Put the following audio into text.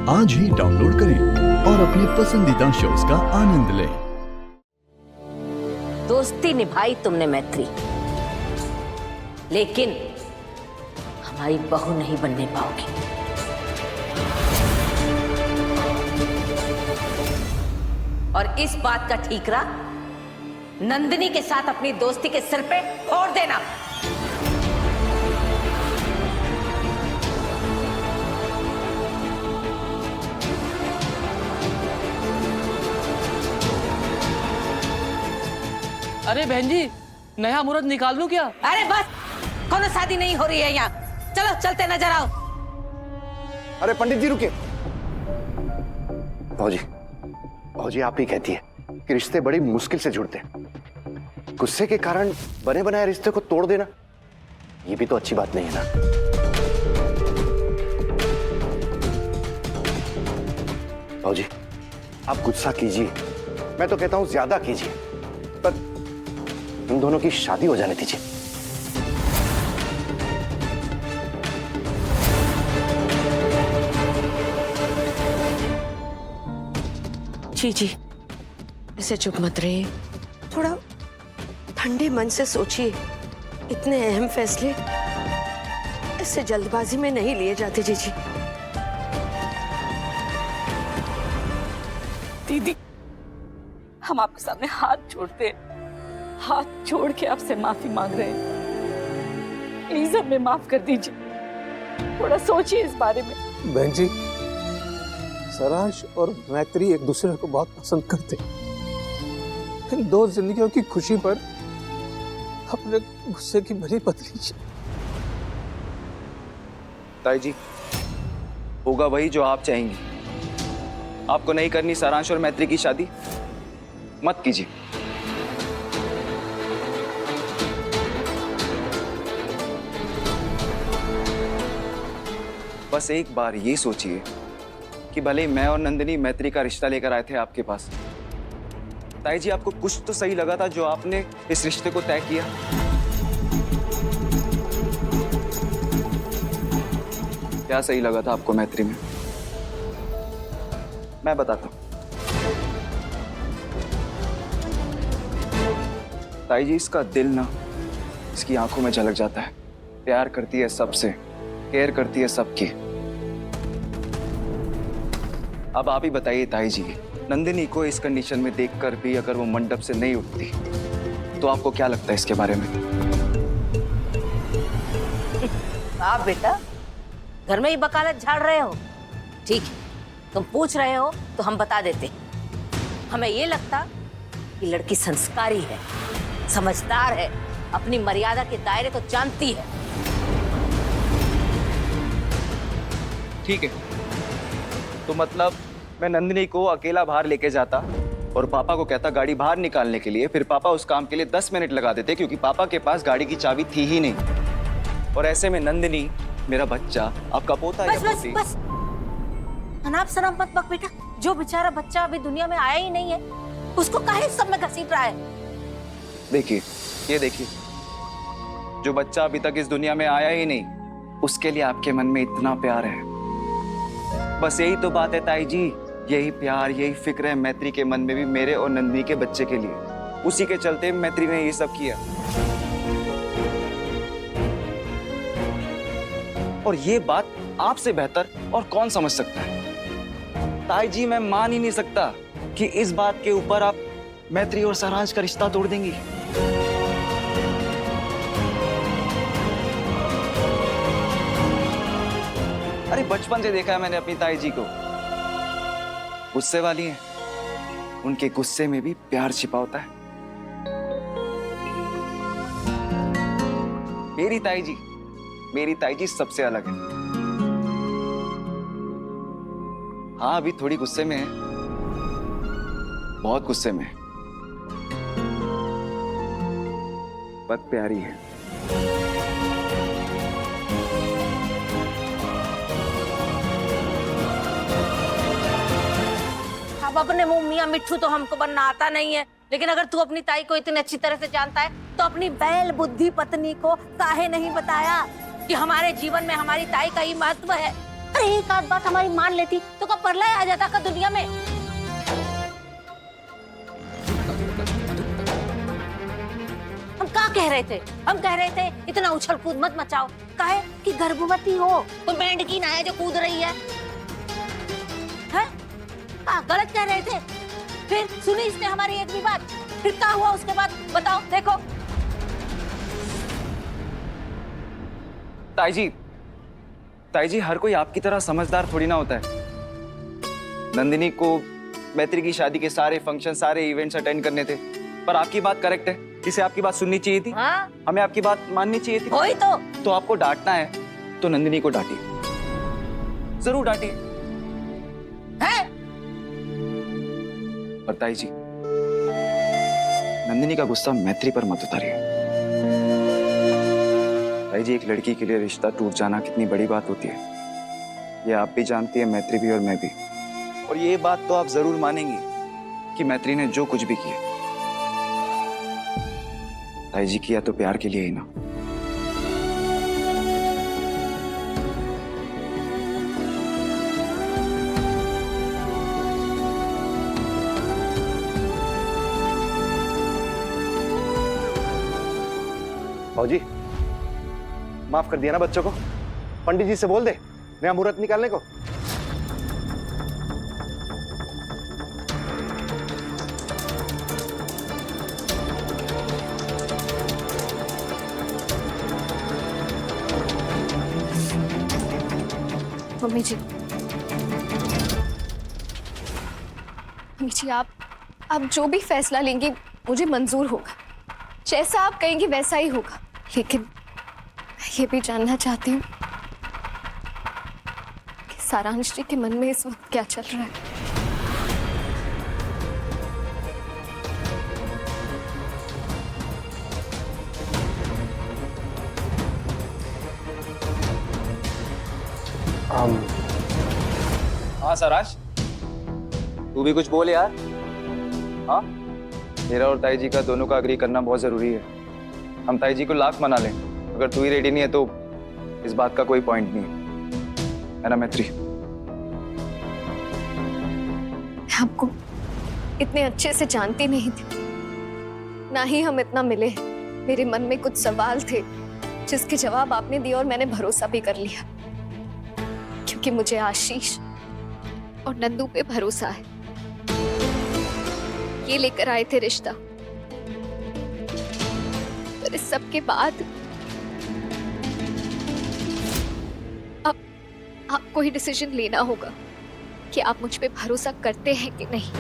आज ही डाउनलोड करें और अपने पसंदीदा शोज का आनंद लें। दोस्ती निभाई तुमने मैत्री, लेकिन हमारी बहू नहीं बनने पाओगी। और इस बात का ठीकरा नंदिनी के साथ अपनी दोस्ती के सिर पे फोड़ देना। अरे बहन जी, नया मुहूर्त निकाल लूं क्या? अरे बस, कोनो शादी नहीं हो रही है यहाँ। चलो चलते नजर आओ। अरे पंडित जी रुकिए। भाजी आप ही कहती है कि रिश्ते बड़ी मुश्किल से जुड़ते हैं। गुस्से के कारण बने बनाए रिश्ते को तोड़ देना, ये भी तो अच्छी बात नहीं है ना। भाजी आप गुस्सा कीजिए, मैं तो कहता हूं ज्यादा कीजिए, पर इन दोनों की शादी हो जाने दीजिए। जी ऐसे चुप मत रहिए, थोड़ा ठंडे मन से सोचिए। इतने अहम फैसले ऐसे जल्दबाजी में नहीं लिए जाते। जी दीदी, हम आपके सामने हाथ जोड़ते हैं, हाथ जोड़ के आपसे माफी मांग रहे हैं। प्लीज हमें माफ कर दीजिए, थोड़ा सोचिए इस बारे में। बहन जी, सराश और मैत्री एक दूसरे को बहुत पसंद करते हैं। इन दो जिंदगियों की खुशी पर अपने गुस्से की भली बदली लीजिए। ताई जी, होगा वही जो आप चाहेंगी। आपको नहीं करनी सारांश और मैत्री की शादी, मत कीजिए। बस एक बार ये सोचिए कि भले मैं और नंदिनी मैत्री का रिश्ता लेकर आए थे आपके पास, ताई जी आपको कुछ तो सही लगा था जो आपने इस रिश्ते को तय किया। क्या सही लगा था आपको मैत्री में? मैं बताता हूं। ताई जी, इसका दिल ना इसकी आंखों में झलक जाता है। प्यार करती है सबसे, केयर करती है सबकी। अब आप ही बताइए ताई जी, नंदिनी को इस कंडीशन में देखकर भी अगर वो मंडप से नहीं उठती तो आपको क्या लगता है इसके बारे में? आप बेटा घर में ही वकालत झाड़ रहे हो? ठीक है, तुम पूछ रहे हो तो हम बता देते। हमें ये लगता कि लड़की संस्कारी है, समझदार है, अपनी मर्यादा के दायरे को जानती है। ठीक है, तो मतलब मैं नंदिनी को अकेला बाहर लेके जाता और पापा को कहता गाड़ी बाहर निकालने के लिए, फिर पापा उस काम के लिए 10 मिनट लगा देते क्योंकि पापा के पास गाड़ी की चाबी थी ही नहीं। और ऐसे में नंदिनी मेरा बच्चा, आपका पोता या पोती। बस अनाप शनाप मत बक बेटा। जो बेचारा बच्चा अभी दुनिया में आया ही नहीं है, उसको काहे सब में घसीट रहा है? देखिए, ये देखिए, जो बच्चा अभी तक इस दुनिया में आया ही नहीं, उसके लिए आपके मन में इतना प्यार है। बस यही तो बात है ताई जी, यही प्यार, यही फिक्र है मैत्री के मन में भी मेरे और नंदिनी के बच्चे के लिए। उसी के चलते मैत्री ने ये सब किया। और ये बात आपसे बेहतर और कौन समझ सकता है? ताई जी, मैं मान ही नहीं सकता कि इस बात के ऊपर आप मैत्री और सारांश का रिश्ता तोड़ देंगी। अरे बचपन से देखा है मैंने अपनी ताई जी को, गुस्से वाली हैं, उनके गुस्से में भी प्यार छिपा होता है। मेरी ताई जी सबसे अलग है। हाँ, अभी थोड़ी गुस्से में है, बहुत गुस्से में है, बहुत प्यारी है। अब अपने मुंह मियां मिट्ठू तो हमको बनना आता नहीं है, लेकिन अगर तू अपनी ताई को इतनी अच्छी तरह से जानता है तो अपनी बैल बुद्धि पत्नी को काहे नहीं बताया कि हमारे जीवन में हमारी ताई का ही महत्व है। अरे एक आध बात हमारी मान लेती तो कब प्रलय आ जाता का दुनिया में। हम क्या कह रहे थे? हम कह रहे थे इतना उछल कूद मत मचाओ। काहे कि गर्भवती हो, कोई मेंढकी ना है जो कूद रही है। गलत कह रहे थे। फिर सुनी इसने हमारी एक भी बात? फिर क्या हुआ उसके बाद बताओ। देखो ताई जी हर कोई आपकी तरह समझदार थोड़ी ना होता है। नंदिनी को मैत्री की शादी के सारे फंक्शन, सारे इवेंट्स अटेंड करने थे, पर आपकी बात करेक्ट है। इसे आपकी बात सुननी चाहिए थी। हाँ? हमें आपकी बात माननी चाहिए थी। वही तो आपको डांटना है तो नंदिनी को डांटिए, जरूर डांटिए। पर ताई जी, नंदिनी का गुस्सा मैत्री पर मत उतारिए। ताई जी, एक लड़की के लिए रिश्ता टूट जाना कितनी बड़ी बात होती है, ये आप भी जानती है, मैत्री भी और मैं भी। और ये बात तो आप जरूर मानेंगी कि मैत्री ने जो कुछ भी किया, ताई जी किया तो प्यार के लिए ही ना। भाजी, माफ कर दिया ना बच्चों को? पंडित जी से बोल दे नया मुहूर्त निकालने को। मम्मी जी, आप जो भी फैसला लेंगी मुझे मंजूर होगा। जैसा आप कहेंगी वैसा ही होगा। लेकिन मैं ये भी जानना चाहती हूँ कि सारांश जी के मन में इस वक्त क्या चल रहा है। हाँ सारांश, तू भी कुछ बोल यार। हाँ, मेरा और ताई जी का दोनों का अग्री करना बहुत जरूरी है। हम ताई जी को लाख मना लें, अगर तू ही रेडी नहीं है तो इस बात का कोई पॉइंट नहीं है ना मैत्री? मैं आपको इतने अच्छे से जानती नहीं थी, ना ही हम इतना मिले। मेरे मन में कुछ सवाल थे जिसके जवाब आपने दिए और मैंने भरोसा भी कर लिया, क्योंकि मुझे आशीष और नंदू पे भरोसा है। ये लेकर आए थे रिश्ता, पर इस सब के बाद अब आपको ही डिसीजन लेना होगा कि आप मुझ पे भरोसा करते हैं कि नहीं।